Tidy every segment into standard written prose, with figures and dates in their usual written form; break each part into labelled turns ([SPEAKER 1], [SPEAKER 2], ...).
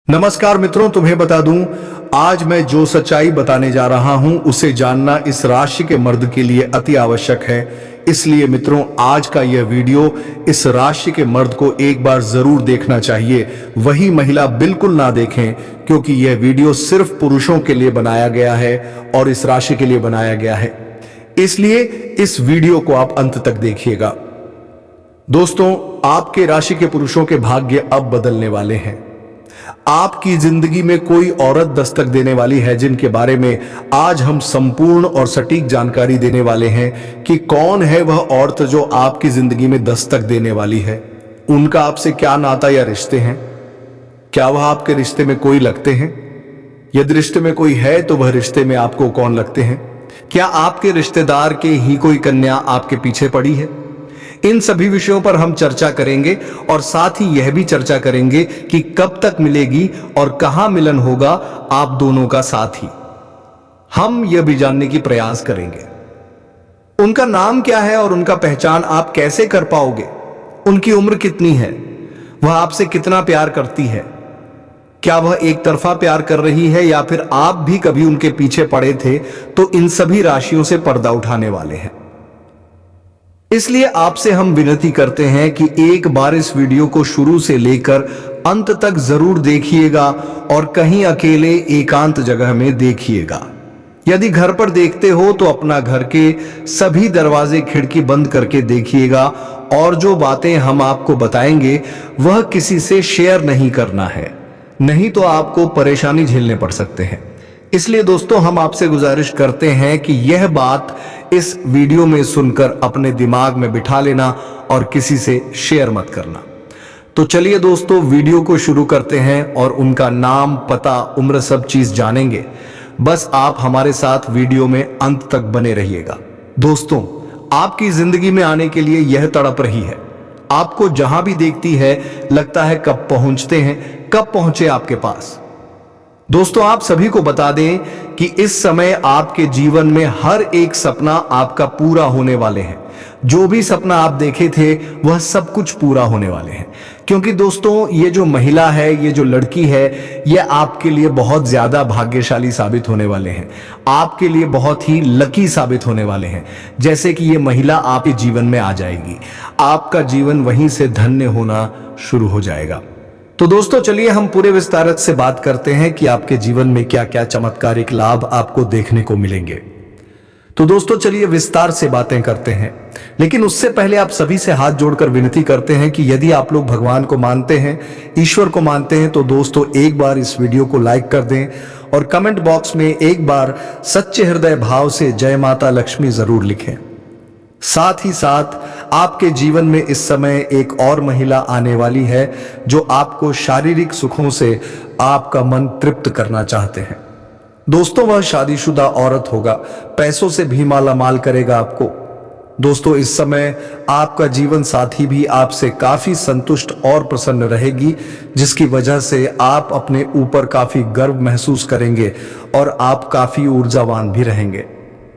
[SPEAKER 1] नमस्कार मित्रों, तुम्हें बता दूं, आज मैं जो सच्चाई बताने जा रहा हूं उसे जानना इस राशि के मर्द के लिए अति आवश्यक है। इसलिए मित्रों, आज का यह वीडियो इस राशि के मर्द को एक बार जरूर देखना चाहिए। वही महिला बिल्कुल ना देखें, क्योंकि यह वीडियो सिर्फ पुरुषों के लिए बनाया गया है और इस राशि के लिए बनाया गया है। इसलिए इस वीडियो को आप अंत तक देखिएगा। दोस्तों, आपके राशि के पुरुषों के भाग्य अब बदलने वाले हैं। आपकी जिंदगी में कोई औरत दस्तक देने वाली है, जिनके बारे में आज हम संपूर्ण और सटीक जानकारी देने वाले हैं कि कौन है वह औरत जो आपकी जिंदगी में दस्तक देने वाली है। उनका आपसे क्या नाता या रिश्ते हैं? क्या वह आपके रिश्ते में कोई लगते हैं? यदि रिश्ते में कोई है तो वह रिश्ते में आपको कौन लगते हैं? क्या आपके रिश्तेदार के ही कोई कन्या आपके पीछे पड़ी है? इन सभी विषयों पर हम चर्चा करेंगे और साथ ही यह भी चर्चा करेंगे कि कब तक मिलेगी और कहां मिलन होगा आप दोनों का। साथ ही हम यह भी जानने की प्रयास करेंगे उनका नाम क्या है और उनका पहचान आप कैसे कर पाओगे। उनकी उम्र कितनी है? वह आपसे कितना प्यार करती है? क्या वह एक तरफा प्यार कर रही है या फिर आप भी कभी उनके पीछे पड़े थे? तो इन सभी राशियों से पर्दा उठाने वाले हैं। इसलिए आपसे हम विनती करते हैं कि एक बार इस वीडियो को शुरू से लेकर अंत तक जरूर देखिएगा और कहीं अकेले एकांत जगह में देखिएगा। यदि घर पर देखते हो तो अपना घर के सभी दरवाजे खिड़की बंद करके देखिएगा और जो बातें हम आपको बताएंगे वह किसी से शेयर नहीं करना है, नहीं तो आपको परेशानी झेलने पड़ सकते हैं। इसलिए दोस्तों, हम आपसे गुजारिश करते हैं कि यह बात इस वीडियो में सुनकर अपने दिमाग में बिठा लेना और किसी से शेयर मत करना। तो चलिए दोस्तों, वीडियो को शुरू करते हैं और उनका नाम, पता, उम्र सब चीज जानेंगे। बस आप हमारे साथ वीडियो में अंत तक बने रहिएगा। दोस्तों, आपकी जिंदगी में आने के लिए यह तड़प रही है। आपको जहां भी देखती है लगता है कब पहुंचते हैं, कब पहुंचे आपके पास। दोस्तों, आप सभी को बता दें कि इस समय आपके जीवन में हर एक सपना आपका पूरा होने वाले हैं। जो भी सपना आप देखे थे वह सब कुछ पूरा होने वाले हैं, क्योंकि दोस्तों ये जो महिला है, ये जो लड़की है, यह आपके लिए बहुत ज्यादा भाग्यशाली साबित होने वाले हैं। आपके लिए बहुत ही लकी साबित होने वाले हैं। जैसे कि ये महिला आपके जीवन में आ जाएगी, आपका जीवन वहीं से धन्य होना शुरू हो जाएगा। तो दोस्तों, चलिए हम पूरे विस्तार से बात करते हैं कि आपके जीवन में क्या क्या चमत्कारिक लाभ आपको देखने को मिलेंगे। तो दोस्तों, चलिए विस्तार से बातें करते हैं, लेकिन उससे पहले आप सभी से हाथ जोड़कर विनती करते हैं कि यदि आप लोग भगवान को मानते हैं, ईश्वर को मानते हैं, तो दोस्तों एक बार इस वीडियो को लाइक कर दें और कमेंट बॉक्स में एक बार सच्चे हृदय भाव से जय माता लक्ष्मी जरूर लिखें। साथ ही साथ आपके जीवन में इस समय एक और महिला आने वाली है जो आपको शारीरिक सुखों से आपका मन तृप्त करना चाहते हैं। दोस्तों, वह शादीशुदा औरत होगा, पैसों से भी माला माल करेगा आपको। दोस्तों, इस समय आपका जीवन साथी भी आपसे काफी संतुष्ट और प्रसन्न रहेगी, जिसकी वजह से आप अपने ऊपर काफी गर्व महसूस करेंगे और आप काफी ऊर्जावान भी रहेंगे।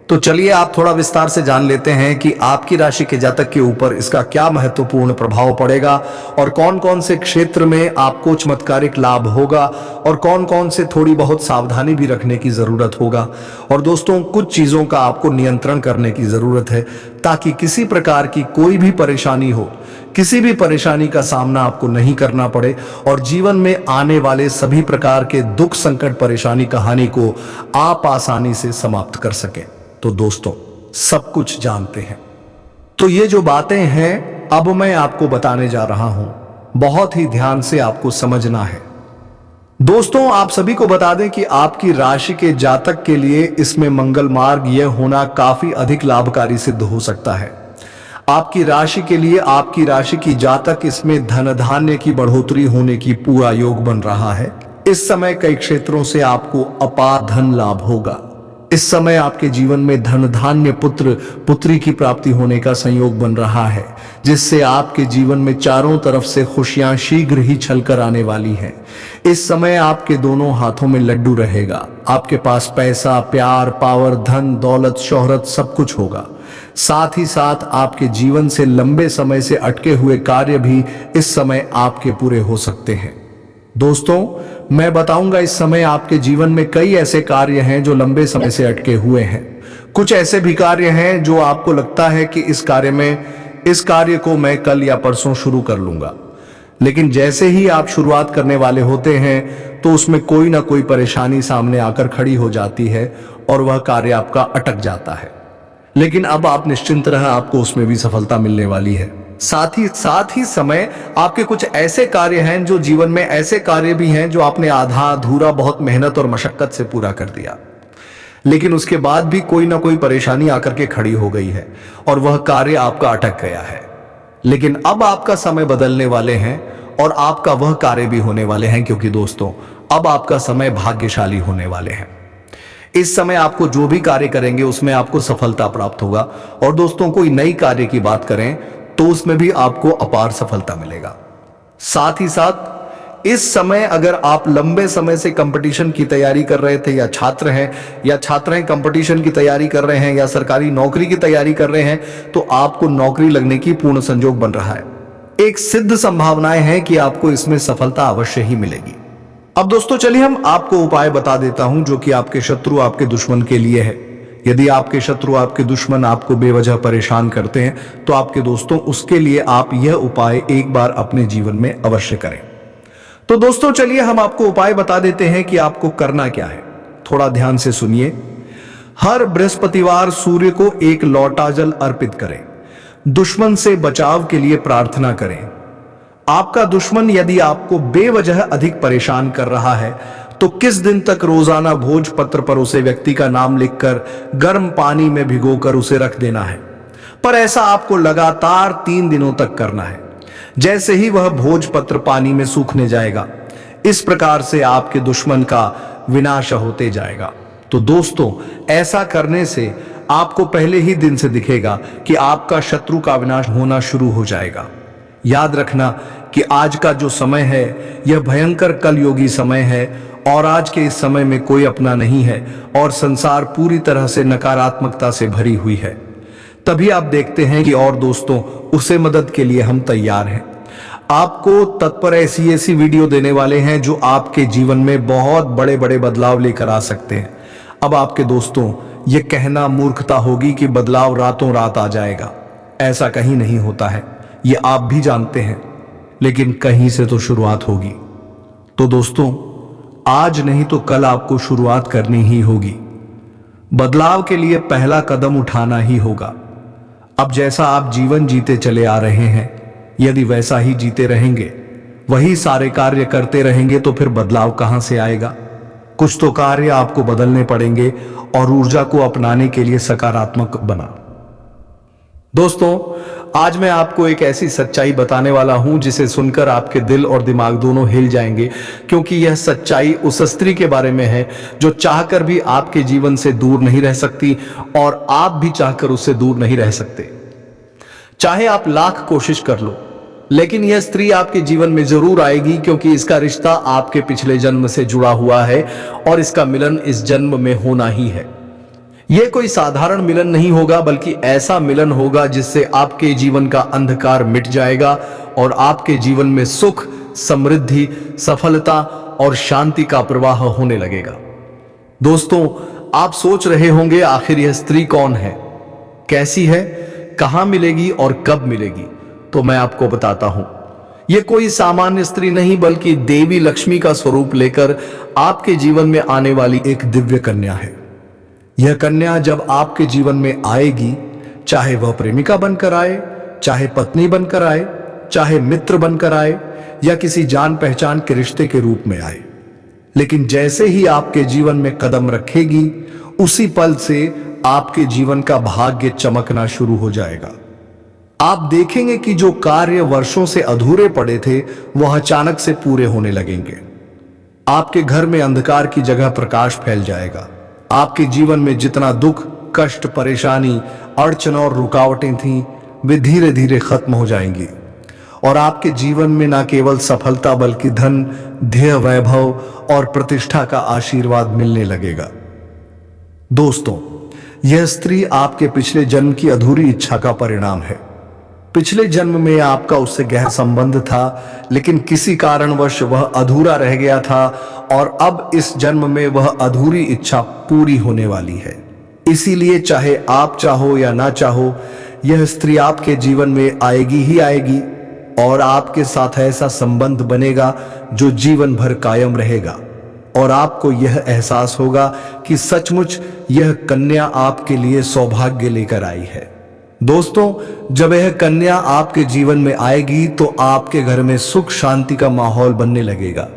[SPEAKER 1] तो चलिए आप थोड़ा विस्तार से जान लेते हैं कि आपकी राशि के जातक के ऊपर इसका क्या महत्वपूर्ण प्रभाव पड़ेगा और कौन कौन से क्षेत्र में आपको चमत्कारिक लाभ होगा और कौन कौन से थोड़ी बहुत सावधानी भी रखने की जरूरत होगा। और दोस्तों, कुछ चीजों का आपको नियंत्रण करने की जरूरत है ताकि किसी प्रकार की कोई भी परेशानी हो, किसी भी परेशानी का सामना आपको नहीं करना पड़े और जीवन में आने वाले सभी प्रकार के दुख, संकट, परेशानी, कहानी को आप आसानी से समाप्त कर सकें। तो दोस्तों, सब कुछ जानते हैं। तो ये जो बातें हैं अब मैं आपको बताने जा रहा हूं, बहुत ही ध्यान से आपको समझना है। दोस्तों, आप सभी को बता दें कि आपकी राशि के जातक के लिए इसमें मंगल मार्ग यह होना काफी अधिक लाभकारी सिद्ध हो सकता है। आपकी राशि के लिए, आपकी राशि की जातक, इसमें धन धान्य की बढ़ोतरी होने की पूरा योग बन रहा है। इस समय कई क्षेत्रों से आपको अपार धन लाभ होगा। इस समय आपके जीवन में धन धान्य, पुत्र पुत्री की प्राप्ति होने का संयोग बन रहा है, जिससे आपके जीवन में चारों तरफ से खुशियां शीघ्र ही छलकर आने वाली हैं। इस समय आपके दोनों हाथों में लड्डू रहेगा। आपके पास पैसा, प्यार, पावर, धन, दौलत, शोहरत सब कुछ होगा। साथ ही साथ आपके जीवन से लंबे समय से अटके हुए कार्य भी इस समय आपके पूरे हो सकते हैं। दोस्तों, मैं बताऊंगा इस समय आपके जीवन में कई ऐसे कार्य हैं जो लंबे समय से अटके हुए हैं। कुछ ऐसे भी कार्य हैं जो आपको लगता है कि इस कार्य को मैं कल या परसों शुरू कर लूंगा, लेकिन जैसे ही आप शुरुआत करने वाले होते हैं तो उसमें कोई ना कोई परेशानी सामने आकर खड़ी हो जाती है और वह कार्य आपका अटक जाता है। लेकिन अब आप निश्चिंत रहें, आपको उसमें भी सफलता मिलने वाली है। साथ ही समय आपके कुछ ऐसे कार्य हैं जो जीवन में ऐसे कार्य भी हैं जो आपने आधा अधूरा बहुत मेहनत और मशक्कत से पूरा कर दिया, लेकिन उसके बाद भी कोई ना कोई परेशानी आकर के खड़ी हो गई है और वह कार्य आपका अटक गया है। लेकिन अब आपका समय बदलने वाले हैं और आपका वह कार्य भी होने वाले हैं, क्योंकि दोस्तों अब आपका समय भाग्यशाली होने वाले हैं। इस समय आपको जो भी कार्य करेंगे उसमें आपको सफलता प्राप्त होगा। और दोस्तों, कोई नई कार्य की बात करें तो उसमें भी आपको अपार सफलता मिलेगा। साथ ही साथ इस समय अगर आप लंबे समय से कंपटीशन की तैयारी कर रहे थे, या छात्र हैं कंपटीशन की तैयारी कर रहे हैं, या सरकारी नौकरी की तैयारी कर रहे हैं, तो आपको नौकरी लगने की पूर्ण संयोग बन रहा है। एक सिद्ध संभावनाएं हैं कि आपको इसमें सफलता अवश्य ही मिलेगी। अब दोस्तों चलिए हम आपको उपाय बता देता हूं जो कि आपके शत्रु, आपके दुश्मन के लिए है। यदि आपके शत्रु, आपके दुश्मन आपको बेवजह परेशान करते हैं तो आपके दोस्तों उसके लिए आप यह उपाय एक बार अपने जीवन में अवश्य करें। तो दोस्तों चलिए हम आपको उपाय बता देते हैं कि आपको करना क्या है। थोड़ा ध्यान से सुनिए। हर बृहस्पतिवार सूर्य को एक लौटा जल अर्पित करें। दुश्मन से बचाव के लिए प्रार्थना करें। आपका दुश्मन यदि आपको बेवजह अधिक परेशान कर रहा है तो किस दिन तक रोजाना भोजपत्र पर उसे व्यक्ति का नाम लिखकर गर्म पानी में भिगोकर उसे रख देना है। पर ऐसा आपको लगातार 3 दिनों तक करना है। जैसे ही वह भोजपत्र पानी में सूखने जाएगा, इस प्रकार से आपके दुश्मन का विनाश होते जाएगा। तो दोस्तों, ऐसा करने से आपको पहले ही दिन से दिखेगा कि आपका शत्रु का विनाश होना शुरू हो जाएगा। याद रखना कि आज का जो समय है यह भयंकर कलयुगी समय है और आज के इस समय में कोई अपना नहीं है और संसार पूरी तरह से नकारात्मकता से भरी हुई है। तभी आप देखते हैं कि और दोस्तों उसे मदद के लिए हम तैयार हैं। आपको तत्पर ऐसी वीडियो देने वाले हैं जो आपके जीवन में बहुत बड़े बड़े बदलाव लेकर आ सकते हैं। अब आपके दोस्तों, यह कहना मूर्खता होगी कि बदलाव रातों रात आ जाएगा। ऐसा कहीं नहीं होता है, ये आप भी जानते हैं, लेकिन कहीं से तो शुरुआत होगी। तो दोस्तों, आज नहीं तो कल आपको शुरुआत करनी ही होगी। बदलाव के लिए पहला कदम उठाना ही होगा। अब जैसा आप जीवन जीते चले आ रहे हैं, यदि वैसा ही जीते रहेंगे, वही सारे कार्य करते रहेंगे, तो फिर बदलाव कहां से आएगा। कुछ तो कार्य आपको बदलने पड़ेंगे और ऊर्जा को अपनाने के लिए सकारात्मक बना। दोस्तों, आज मैं आपको एक ऐसी सच्चाई बताने वाला हूं जिसे सुनकर आपके दिल और दिमाग दोनों हिल जाएंगे, क्योंकि यह सच्चाई उस स्त्री के बारे में है जो चाहकर भी आपके जीवन से दूर नहीं रह सकती और आप भी चाहकर उससे दूर नहीं रह सकते। चाहे आप लाख कोशिश कर लो, लेकिन यह स्त्री आपके जीवन में जरूर आएगी, क्योंकि इसका रिश्ता आपके पिछले जन्म से जुड़ा हुआ है और इसका मिलन इस जन्म में होना ही है। यह कोई साधारण मिलन नहीं होगा, बल्कि ऐसा मिलन होगा जिससे आपके जीवन का अंधकार मिट जाएगा और आपके जीवन में सुख, समृद्धि, सफलता और शांति का प्रवाह होने लगेगा। दोस्तों, आप सोच रहे होंगे आखिर यह स्त्री कौन है, कैसी है, कहां मिलेगी और कब मिलेगी। तो मैं आपको बताता हूं। यह कोई सामान्य स्त्री नहीं, बल्कि देवी लक्ष्मी का स्वरूप लेकर आपके जीवन में आने वाली एक दिव्य कन्या है। यह कन्या जब आपके जीवन में आएगी, चाहे वह प्रेमिका बनकर आए, चाहे पत्नी बनकर आए, चाहे मित्र बनकर आए, या किसी जान पहचान के रिश्ते के रूप में आए, लेकिन जैसे ही आपके जीवन में कदम रखेगी, उसी पल से आपके जीवन का भाग्य चमकना शुरू हो जाएगा। आप देखेंगे कि जो कार्य वर्षों से अधूरे पड़े थे वह अचानक से पूरे होने लगेंगे। आपके घर में अंधकार की जगह प्रकाश फैल जाएगा। आपके जीवन में जितना दुख, कष्ट, परेशानी, अड़चन और रुकावटें थीं, वे धीरे धीरे खत्म हो जाएंगी और आपके जीवन में न केवल सफलता बल्कि धन, ध्येय, वैभव और प्रतिष्ठा का आशीर्वाद मिलने लगेगा। दोस्तों, यह स्त्री आपके पिछले जन्म की अधूरी इच्छा का परिणाम है। पिछले जन्म में आपका उससे गहरा संबंध था, लेकिन किसी कारणवश वह अधूरा रह गया था और अब इस जन्म में वह अधूरी इच्छा पूरी होने वाली है। इसीलिए चाहे आप चाहो या ना चाहो, यह स्त्री आपके जीवन में आएगी ही आएगी और आपके साथ ऐसा संबंध बनेगा जो जीवन भर कायम रहेगा। और आपको यह एहसास होगा कि सचमुच यह कन्या आपके लिए सौभाग्य लेकर आई है। दोस्तों, जब यह कन्या आपके जीवन में आएगी तो आपके घर में सुख शांति का माहौल बनने लगेगा।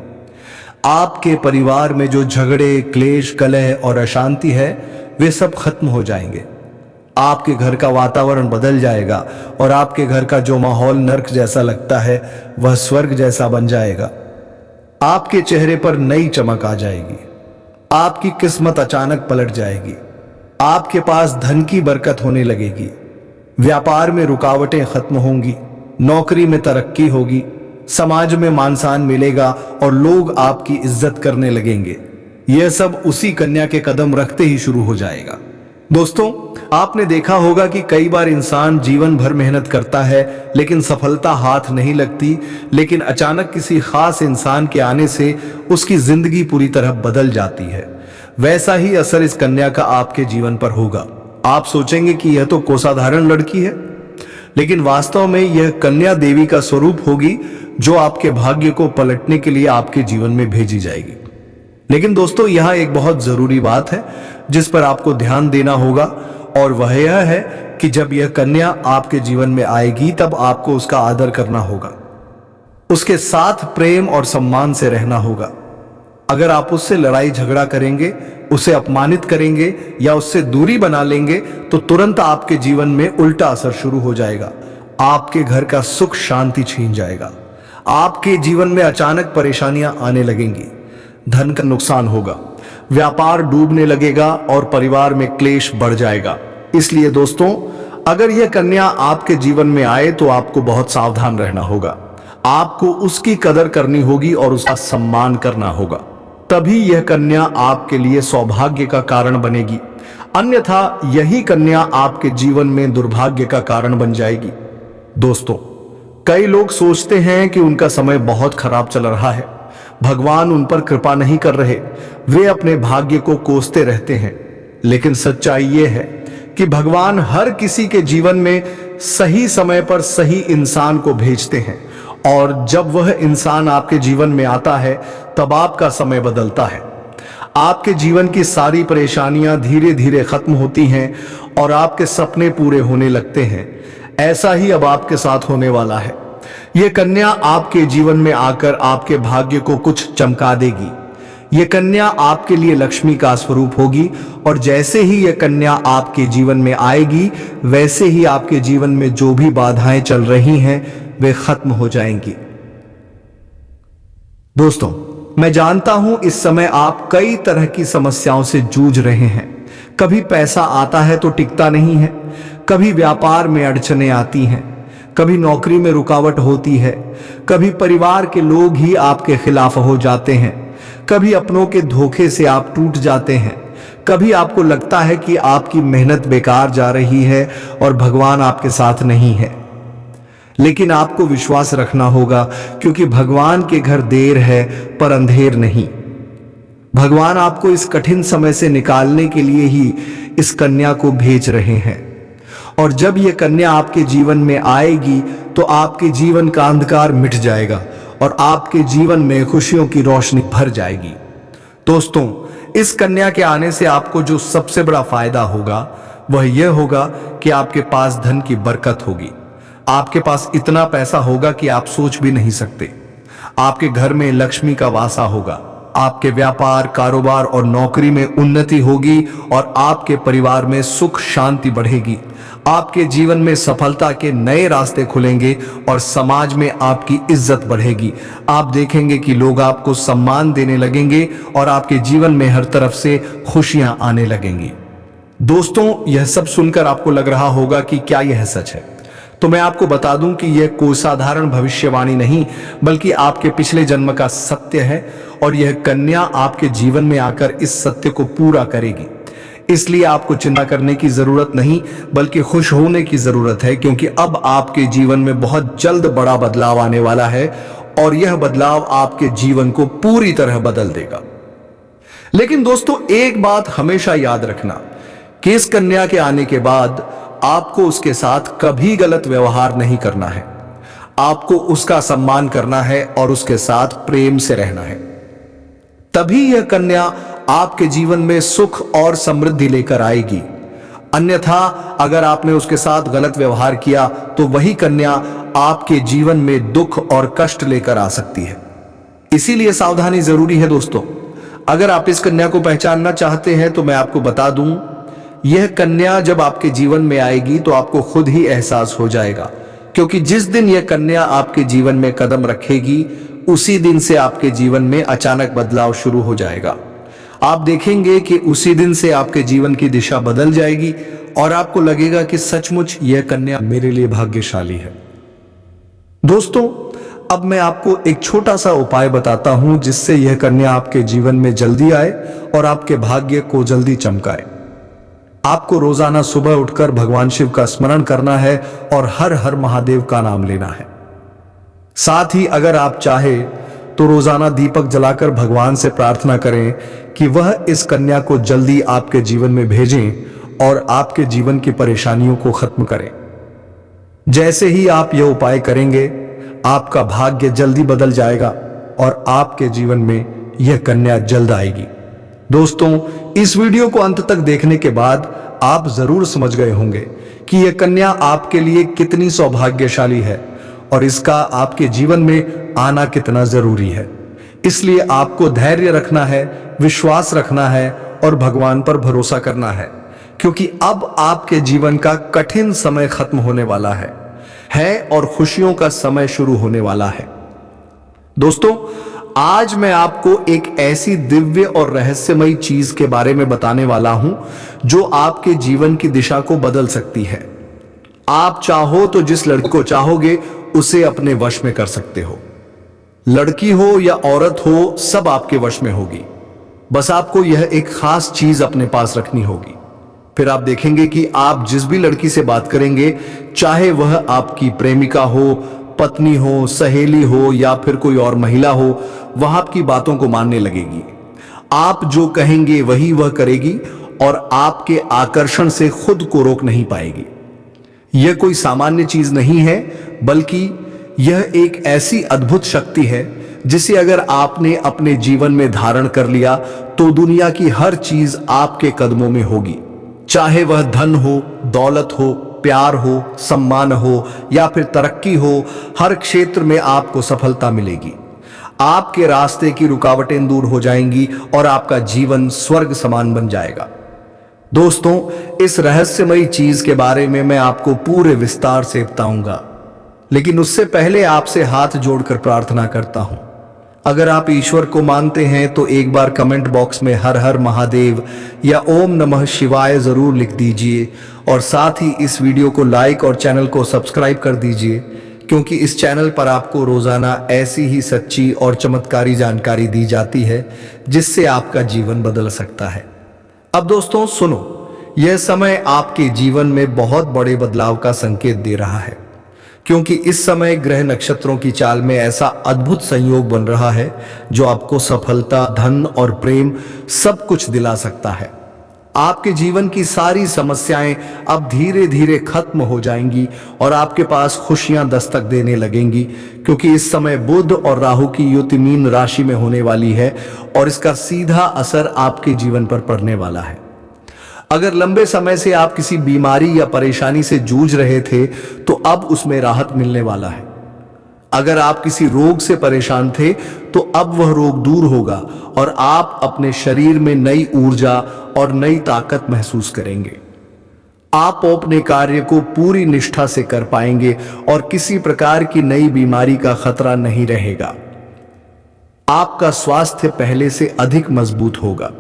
[SPEAKER 1] आपके परिवार में जो झगड़े, क्लेश, कलह और अशांति है वे सब खत्म हो जाएंगे। आपके घर का वातावरण बदल जाएगा और आपके घर का जो माहौल नर्क जैसा लगता है वह स्वर्ग जैसा बन जाएगा। आपके चेहरे पर नई चमक आ जाएगी। आपकी किस्मत अचानक पलट जाएगी। आपके पास धन की बरकत होने लगेगी। व्यापार में रुकावटें खत्म होंगी। नौकरी में तरक्की होगी। समाज में मान सम्मान मिलेगा और लोग आपकी इज्जत करने लगेंगे। यह सब उसी कन्या के कदम रखते ही शुरू हो जाएगा। दोस्तों, आपने देखा होगा कि कई बार इंसान जीवन भर मेहनत करता है लेकिन सफलता हाथ नहीं लगती, लेकिन अचानक किसी खास इंसान के आने से उसकी जिंदगी पूरी तरह बदल जाती है। वैसा ही असर इस कन्या का आपके जीवन पर होगा। आप सोचेंगे कि यह तो कोसाधारण लड़की है, लेकिन वास्तव में यह कन्या देवी का स्वरूप होगी जो आपके भाग्य को पलटने के लिए आपके जीवन में भेजी जाएगी। लेकिन दोस्तों, यहां एक बहुत जरूरी बात है जिस पर आपको ध्यान देना होगा, और वह यह है कि जब यह कन्या आपके जीवन में आएगी तब आपको उसका आदर करना होगा। उसके साथ प्रेम और सम्मान से रहना होगा। अगर आप उससे लड़ाई झगड़ा करेंगे, उसे अपमानित करेंगे या उससे दूरी बना लेंगे तो तुरंत आपके जीवन में उल्टा असर शुरू हो जाएगा। आपके घर का सुख शांति छीन जाएगा। आपके जीवन में अचानक परेशानियां आने लगेंगी। धन का नुकसान होगा। व्यापार डूबने लगेगा और परिवार में क्लेश बढ़ जाएगा। इसलिए दोस्तों, अगर यह कन्या आपके जीवन में आए तो आपको बहुत सावधान रहना होगा। आपको उसकी कदर करनी होगी और उसका सम्मान करना होगा। तभी यह कन्या आपके लिए सौभाग्य का कारण बनेगी। अन्यथा यही कन्या आपके जीवन में दुर्भाग्य का कारण बन जाएगी। दोस्तों, कई लोग सोचते हैं कि उनका समय बहुत खराब चल रहा है, भगवान उन पर कृपा नहीं कर रहे, वे अपने भाग्य को कोसते रहते हैं। लेकिन सच्चाई यह है कि भगवान हर किसी के जीवन में सही समय पर सही इंसान को भेजते हैं, और जब वह इंसान आपके जीवन में आता है तब आपका समय बदलता है। आपके जीवन की सारी परेशानियां धीरे धीरे खत्म होती हैं और आपके सपने पूरे होने लगते हैं। ऐसा ही अब आपके साथ होने वाला है। यह कन्या आपके जीवन में आकर आपके भाग्य को कुछ चमका देगी। यह कन्या आपके लिए लक्ष्मी का स्वरूप होगी, और जैसे ही यह कन्या आपके जीवन में आएगी वैसे ही आपके जीवन में जो भी बाधाएं चल रही हैं वे खत्म हो जाएंगी। दोस्तों, मैं जानता हूं इस समय आप कई तरह की समस्याओं से जूझ रहे हैं। कभी पैसा आता है तो टिकता नहीं है, कभी व्यापार में अड़चनें आती हैं, कभी नौकरी में रुकावट होती है, कभी परिवार के लोग ही आपके खिलाफ हो जाते हैं, कभी अपनों के धोखे से आप टूट जाते हैं, कभी आपको लगता है कि आपकी मेहनत बेकार जा रही है और भगवान आपके साथ नहीं है। लेकिन आपको विश्वास रखना होगा, क्योंकि भगवान के घर देर है पर अंधेर नहीं। भगवान आपको इस कठिन समय से निकालने के लिए ही इस कन्या को भेज रहे हैं, और जब यह कन्या आपके जीवन में आएगी तो आपके जीवन का अंधकार मिट जाएगा और आपके जीवन में खुशियों की रोशनी भर जाएगी। दोस्तों, इस कन्या के आने से आपको जो सबसे बड़ा फायदा होगा वह यह होगा कि आपके पास धन की बरकत होगी। आपके पास इतना पैसा होगा कि आप सोच भी नहीं सकते। आपके घर में लक्ष्मी का वासा होगा। आपके व्यापार, कारोबार और नौकरी में उन्नति होगी और आपके परिवार में सुख शांति बढ़ेगी। आपके जीवन में सफलता के नए रास्ते खुलेंगे और समाज में आपकी इज्जत बढ़ेगी। आप देखेंगे कि लोग आपको सम्मान देने लगेंगे और आपके जीवन में हर तरफ से खुशियां आने लगेंगी। दोस्तों, यह सब सुनकर आपको लग रहा होगा कि क्या यह सच है? तो मैं आपको बता दूं कि यह कोई साधारण भविष्यवाणी नहीं, बल्कि आपके पिछले जन्म का सत्य है, और यह कन्या आपके जीवन में आकर इस सत्य को पूरा करेगी। इसलिए आपको चिंता करने की जरूरत नहीं, बल्कि खुश होने की जरूरत है, क्योंकि अब आपके जीवन में बहुत जल्द बड़ा बदलाव आने वाला है और यह बदलाव आपके जीवन को पूरी तरह बदल देगा। लेकिन दोस्तों, एक बात हमेशा याद रखना कि इस कन्या के आने के बाद आपको उसके साथ कभी गलत व्यवहार नहीं करना है। आपको उसका सम्मान करना है और उसके साथ प्रेम से रहना है। तभी यह कन्या आपके जीवन में सुख और समृद्धि लेकर आएगी। अन्यथा अगर आपने उसके साथ गलत व्यवहार किया तो वही कन्या आपके जीवन में दुख और कष्ट लेकर आ सकती है। इसीलिए सावधानी जरूरी है दोस्तों। अगर आप इस कन्या को पहचानना चाहते हैं तो मैं आपको बता दूं, यह कन्या जब आपके जीवन में आएगी तो आपको खुद ही एहसास हो जाएगा, क्योंकि जिस दिन यह कन्या आपके जीवन में कदम रखेगी उसी दिन से आपके जीवन में अचानक बदलाव शुरू हो जाएगा। आप देखेंगे कि उसी दिन से आपके जीवन की दिशा बदल जाएगी और आपको लगेगा कि सचमुच यह कन्या मेरे लिए भाग्यशाली है। दोस्तों, अब मैं आपको एक छोटा सा उपाय बताता हूं जिससे यह कन्या आपके जीवन में जल्दी आए और आपके भाग्य को जल्दी चमकाए। आपको रोजाना सुबह उठकर भगवान शिव का स्मरण करना है और हर हर महादेव का नाम लेना है। साथ ही अगर आप चाहे तो रोजाना दीपक जलाकर भगवान से प्रार्थना करें कि वह इस कन्या को जल्दी आपके जीवन में भेजें और आपके जीवन की परेशानियों को खत्म करें। जैसे ही आप यह उपाय करेंगे, आपका भाग्य जल्दी बदल जाएगा और आपके जीवन में यह कन्या जल्द आएगी। दोस्तों, इस वीडियो को अंत तक देखने के बाद आप जरूर समझ गए होंगे कि यह कन्या आपके लिए कितनी सौभाग्यशाली है और इसका आपके जीवन में आना कितना जरूरी है। इसलिए आपको धैर्य रखना है, विश्वास रखना है और भगवान पर भरोसा करना है, क्योंकि अब आपके जीवन का कठिन समय खत्म होने वाला है और खुशियों का समय शुरू होने वाला है। दोस्तों, आज मैं आपको एक ऐसी दिव्य और रहस्यमयी चीज के बारे में बताने वाला हूं जो आपके जीवन की दिशा को बदल सकती है। आप चाहो तो जिस लड़की को चाहोगे उसे अपने वश में कर सकते हो। लड़की हो या औरत हो, सब आपके वश में होगी। बस आपको यह एक खास चीज अपने पास रखनी होगी। फिर आप देखेंगे कि आप जिस भी लड़की से बात करेंगे, चाहे वह आपकी प्रेमिका हो, पत्नी हो, सहेली हो या फिर कोई और महिला हो, वह आपकी बातों को मानने लगेगी। आप जो कहेंगे वही वह करेगी और आपके आकर्षण से खुद को रोक नहीं पाएगी। यह कोई सामान्य चीज नहीं है, बल्कि यह एक ऐसी अद्भुत शक्ति है जिसे अगर आपने अपने जीवन में धारण कर लिया तो दुनिया की हर चीज आपके कदमों में होगी। चाहे वह धन हो, दौलत हो, प्यार हो, सम्मान हो या फिर तरक्की हो, हर क्षेत्र में आपको सफलता मिलेगी। आपके रास्ते की रुकावटें दूर हो जाएंगी और आपका जीवन स्वर्ग समान बन जाएगा। दोस्तों, इस रहस्यमयी चीज के बारे में मैं आपको पूरे विस्तार से बताऊंगा, लेकिन उससे पहले आपसे हाथ जोड़कर प्रार्थना करता हूं। अगर आप ईश्वर को मानते हैं तो एक बार कमेंट बॉक्स में हर हर महादेव या ओम नमः शिवाय जरूर लिख दीजिए और साथ ही इस वीडियो को लाइक और चैनल को सब्सक्राइब कर दीजिए, क्योंकि इस चैनल पर आपको रोजाना ऐसी ही सच्ची और चमत्कारी जानकारी दी जाती है जिससे आपका जीवन बदल सकता है। अब दोस्तों सुनो, यह समय आपके जीवन में बहुत बड़े बदलाव का संकेत दे रहा है, क्योंकि इस समय ग्रह नक्षत्रों की चाल में ऐसा अद्भुत संयोग बन रहा है जो आपको सफलता, धन और प्रेम सब कुछ दिला सकता है। आपके जीवन की सारी समस्याएं अब धीरे धीरे खत्म हो जाएंगी और आपके पास खुशियां दस्तक देने लगेंगी, क्योंकि इस समय बुध और राहु की युति मीन राशि में होने वाली है और इसका सीधा असर आपके जीवन पर पड़ने वाला है। अगर लंबे समय से आप किसी बीमारी या परेशानी से जूझ रहे थे तो अब उसमें राहत मिलने वाला है। अगर आप किसी रोग से परेशान थे तो अब वह रोग दूर होगा और आप अपने शरीर में नई ऊर्जा और नई ताकत महसूस करेंगे। आप अपने कार्य को पूरी निष्ठा से कर पाएंगे और किसी प्रकार की नई बीमारी का खतरा नहीं रहेगा। आपका स्वास्थ्य पहले से अधिक मजबूत होगा।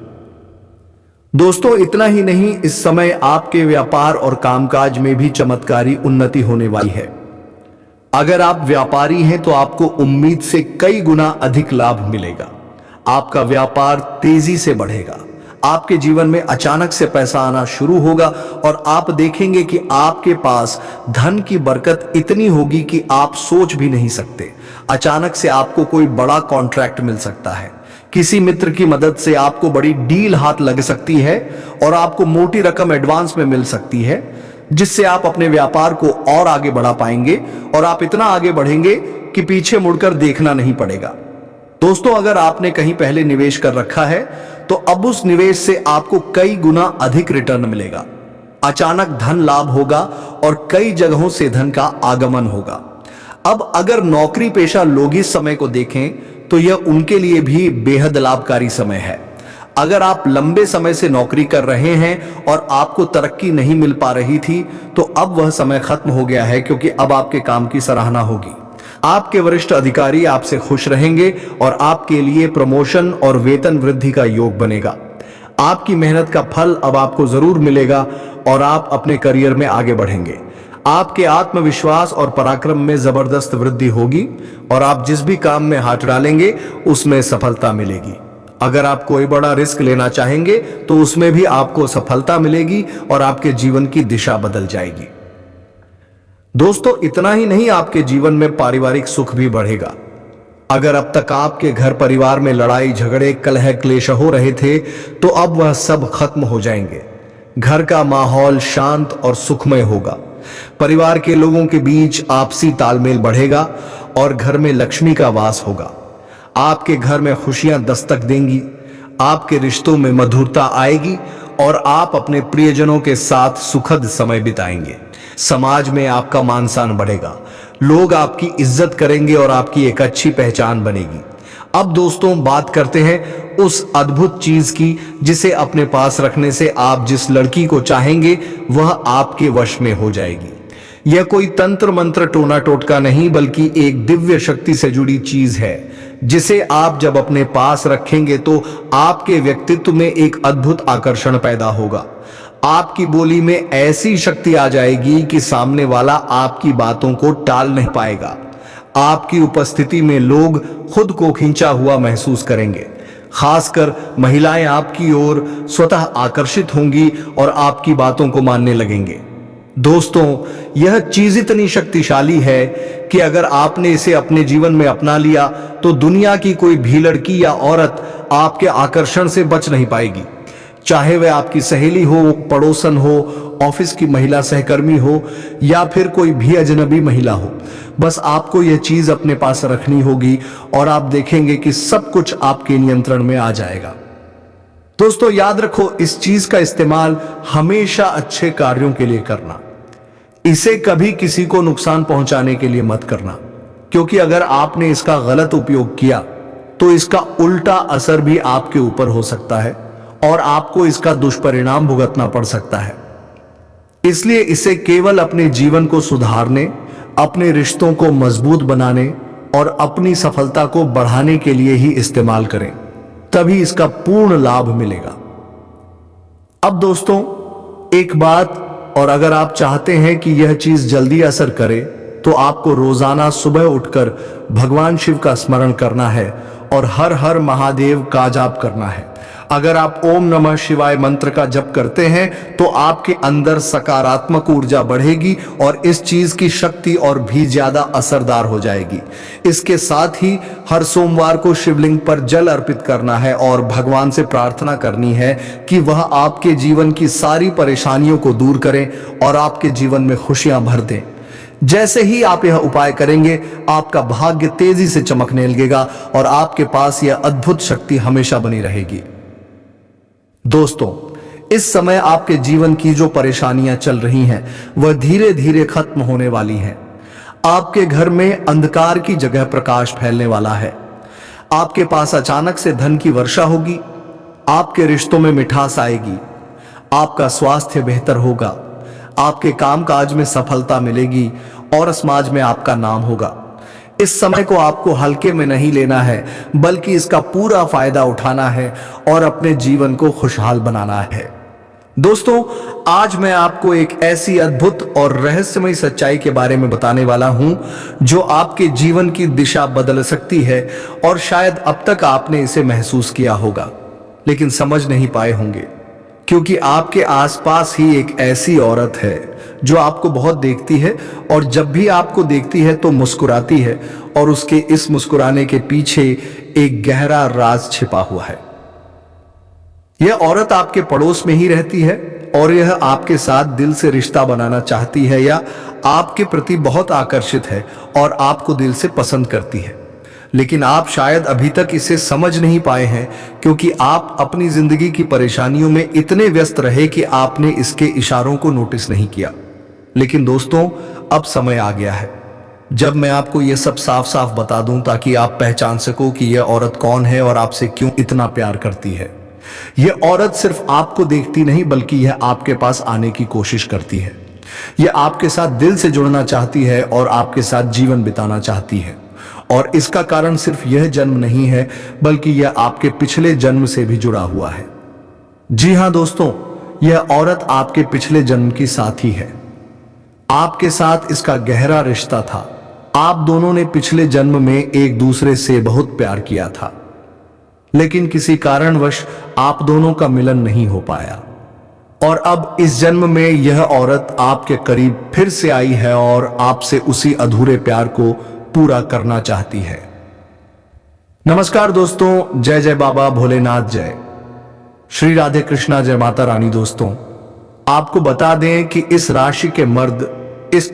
[SPEAKER 1] दोस्तों, इतना ही नहीं, इस समय आपके व्यापार और कामकाज में भी चमत्कारी उन्नति होने वाली है। अगर आप व्यापारी हैं तो आपको उम्मीद से कई गुना अधिक लाभ मिलेगा। आपका व्यापार तेजी से बढ़ेगा, आपके जीवन में अचानक से पैसा आना शुरू होगा और आप देखेंगे कि आपके पास धन की बरकत इतनी होगी कि आप सोच भी नहीं सकते। अचानक से आपको कोई बड़ा कॉन्ट्रैक्ट मिल सकता है, किसी मित्र की मदद से आपको बड़ी डील हाथ लग सकती है और आपको मोटी रकम एडवांस में मिल सकती है, जिससे आप अपने व्यापार को और आगे बढ़ा पाएंगे और आप इतना आगे बढ़ेंगे कि पीछे मुड़कर देखना नहीं पड़ेगा। दोस्तों, अगर आपने कहीं पहले निवेश कर रखा है तो अब उस निवेश से आपको कई गुना अधिक रिटर्न मिलेगा। अचानक धन लाभ होगा और कई जगहों से धन का आगमन होगा। अब अगर नौकरी पेशा लोग इस समय को देखें तो यह उनके लिए भी बेहद लाभकारी समय है। अगर आप लंबे समय से नौकरी कर रहे हैं और आपको तरक्की नहीं मिल पा रही थी तो अब वह समय खत्म हो गया है, क्योंकि अब आपके काम की सराहना होगी। आपके वरिष्ठ अधिकारी आपसे खुश रहेंगे और आपके लिए प्रमोशन और वेतन वृद्धि का योग बनेगा। आपकी मेहनत का फल अब आपको जरूर मिलेगा और आप अपने करियर में आगे बढ़ेंगे। आपके आत्मविश्वास और पराक्रम में जबरदस्त वृद्धि होगी और आप जिस भी काम में हाथ डालेंगे उसमें सफलता मिलेगी। अगर आप कोई बड़ा रिस्क लेना चाहेंगे तो उसमें भी आपको सफलता मिलेगी और आपके जीवन की दिशा बदल जाएगी। दोस्तों, इतना ही नहीं, आपके जीवन में पारिवारिक सुख भी बढ़ेगा। अगर अब तक आपके घर परिवार में लड़ाई झगड़े कलह क्लेश हो रहे थे तो अब वह सब खत्म हो जाएंगे। घर का माहौल शांत और सुखमय होगा। परिवार के लोगों के बीच आपसी तालमेल बढ़ेगा और घर में लक्ष्मी का वास होगा। आपके घर में खुशियां दस्तक देंगी, आपके रिश्तों में मधुरता आएगी और आप अपने प्रियजनों के साथ सुखद समय बिताएंगे। समाज में आपका मान सम्मान बढ़ेगा, लोग आपकी इज्जत करेंगे और आपकी एक अच्छी पहचान बनेगी। अब दोस्तों, बात करते हैं उस अद्भुत चीज की जिसे अपने पास रखने से आप जिस लड़की को चाहेंगे वह आपके वश में हो जाएगी। यह कोई तंत्र मंत्र टोना टोटका नहीं, बल्कि एक दिव्य शक्ति से जुड़ी चीज है जिसे आप जब अपने पास रखेंगे तो आपके व्यक्तित्व में एक अद्भुत आकर्षण पैदा होगा। आपकी बोली में ऐसी शक्ति आ जाएगी कि सामने वाला आपकी बातों को टाल नहीं पाएगा। आपकी उपस्थिति में लोग खुद को खींचा हुआ महसूस करेंगे। खासकर महिलाएं आपकी ओर स्वतः आकर्षित होंगी और आपकी बातों को मानने लगेंगे। दोस्तों, यह चीज इतनी शक्तिशाली है कि अगर आपने इसे अपने जीवन में अपना लिया तो दुनिया की कोई भी लड़की या औरत आपके आकर्षण से बच नहीं पाएगी। चाहे वह आपकी सहेली हो, पड़ोसन हो, ऑफिस की महिला सहकर्मी हो या फिर कोई भी अजनबी महिला हो, बस आपको यह चीज अपने पास रखनी होगी और आप देखेंगे कि सब कुछ आपके नियंत्रण में आ जाएगा। दोस्तों, याद रखो, इस चीज का इस्तेमाल हमेशा अच्छे कार्यों के लिए करना। इसे कभी किसी को नुकसान पहुंचाने के लिए मत करना, क्योंकि अगर आपने इसका गलत उपयोग किया तो इसका उल्टा असर भी आपके ऊपर हो सकता है और आपको इसका दुष्परिणाम भुगतना पड़ सकता है। इसलिए इसे केवल अपने जीवन को सुधारने, अपने रिश्तों को मजबूत बनाने और अपनी सफलता को बढ़ाने के लिए ही इस्तेमाल करें, तभी इसका पूर्ण लाभ मिलेगा। अब दोस्तों, एक बात और, अगर आप चाहते हैं कि यह चीज जल्दी असर करे तो आपको रोजाना सुबह उठकर भगवान शिव का स्मरण करना है और हर हर महादेव का जाप करना है। अगर आप ओम नमः शिवाय मंत्र का जप करते हैं तो आपके अंदर सकारात्मक ऊर्जा बढ़ेगी और इस चीज की शक्ति और भी ज्यादा असरदार हो जाएगी। इसके साथ ही हर सोमवार को शिवलिंग पर जल अर्पित करना है और भगवान से प्रार्थना करनी है कि वह आपके जीवन की सारी परेशानियों को दूर करें और आपके जीवन में खुशियां भर दें। जैसे ही आप यह उपाय करेंगे, आपका भाग्य तेजी से चमकने लगेगा और आपके पास यह अद्भुत शक्ति हमेशा बनी रहेगी। दोस्तों, इस समय आपके जीवन की जो परेशानियां चल रही हैं वह धीरे धीरे खत्म होने वाली हैं। आपके घर में अंधकार की जगह प्रकाश फैलने वाला है। आपके पास अचानक से धन की वर्षा होगी। आपके रिश्तों में मिठास आएगी। आपका स्वास्थ्य बेहतर होगा। आपके कामकाज में सफलता मिलेगी और समाज में आपका नाम होगा। इस समय को आपको हल्के में नहीं लेना है, बल्कि इसका पूरा फायदा उठाना है और अपने जीवन को खुशहाल बनाना है। दोस्तों, आज मैं आपको एक ऐसी अद्भुत और रहस्यमय सच्चाई के बारे में बताने वाला हूं जो आपके जीवन की दिशा बदल सकती है और शायद अब तक आपने इसे महसूस किया होगा। लेकिन समझ नहीं पाए होंगे, क्योंकि आपके आसपास ही एक ऐसी औरत है जो आपको बहुत देखती है और जब भी आपको देखती है तो मुस्कुराती है, और उसके इस मुस्कुराने के पीछे एक गहरा राज छिपा हुआ है। यह औरत आपके पड़ोस में ही रहती है और यह आपके साथ दिल से रिश्ता बनाना चाहती है या आपके प्रति बहुत आकर्षित है और आपको दिल से पसंद करती है, लेकिन आप शायद अभी तक इसे समझ नहीं पाए हैं, क्योंकि आप अपनी जिंदगी की परेशानियों में इतने व्यस्त रहे कि आपने इसके इशारों को नोटिस नहीं किया। लेकिन दोस्तों, अब समय आ गया है जब मैं आपको यह सब साफ साफ बता दूं, ताकि आप पहचान सको कि यह औरत कौन है और आपसे क्यों इतना प्यार करती है। यह औरत सिर्फ आपको देखती नहीं, बल्कि यह आपके पास आने की कोशिश करती है। यह आपके साथ दिल से जुड़ना चाहती है और आपके साथ जीवन बिताना चाहती है, और इसका कारण सिर्फ यह जन्म नहीं है, बल्कि यह आपके पिछले जन्म से भी जुड़ा हुआ है। जी हां दोस्तों, यह औरत आपके पिछले जन्म की साथी है। आपके साथ इसका गहरा रिश्ता था। आप दोनों ने पिछले जन्म में एक दूसरे से बहुत प्यार किया था, लेकिन किसी कारणवश आप दोनों का मिलन नहीं हो पाया, और अब इस जन्म में यह औरत आपके करीब फिर से आई है और आपसे उसी अधूरे प्यार को पूरा करना चाहती है। नमस्कार दोस्तों, जय जय बाबा भोलेनाथ, जय श्री राधे कृष्णा, जय माता रानी। दोस्तों, आपको बता दें कि इस राशि के मर्द इस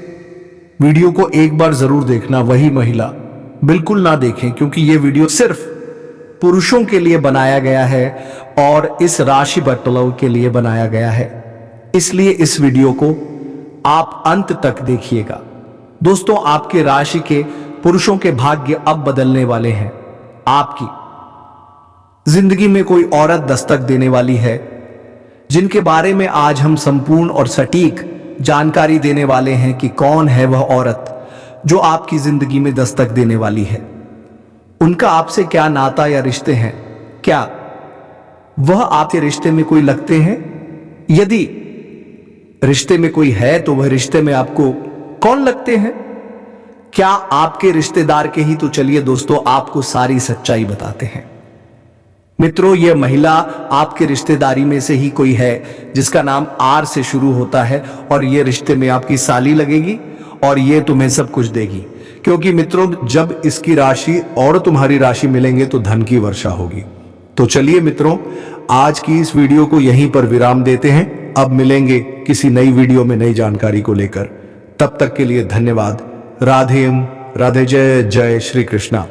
[SPEAKER 1] वीडियो को एक बार जरूर देखना, वही महिला बिल्कुल ना देखें, क्योंकि यह वीडियो सिर्फ पुरुषों के लिए बनाया गया है और इस राशि बटलव के लिए बनाया गया है, इसलिए इस वीडियो को आप अंत तक देखिएगा। दोस्तों, आपके राशि के पुरुषों के भाग्य अब बदलने वाले हैं। आपकी जिंदगी में कोई औरत दस्तक देने वाली है, जिनके बारे में आज हम संपूर्ण और सटीक जानकारी देने वाले हैं कि कौन है वह औरत जो आपकी जिंदगी में दस्तक देने वाली है। उनका आपसे क्या नाता या रिश्ते हैं, क्या वह आपके रिश्ते में कोई लगते हैं? यदि रिश्ते में कोई है तो वह रिश्ते में आपको कौन लगते हैं? क्या आपके रिश्तेदार के ही? तो चलिए दोस्तों, आपको सारी सच्चाई बताते हैं। मित्रों, यह महिला आपके रिश्तेदारी में से ही कोई है जिसका नाम आर से शुरू होता है, और यह रिश्ते में आपकी साली लगेगी और यह तुम्हें सब कुछ देगी, क्योंकि मित्रों, जब इसकी राशि और तुम्हारी राशि मिलेंगे तो धन की वर्षा होगी। तो चलिए मित्रों, आज की इस वीडियो को यहीं पर विराम देते हैं। अब मिलेंगे किसी नई वीडियो में नई जानकारी को लेकर। तब तक के लिए धन्यवाद। राधे राधे, जय जय श्री कृष्णा।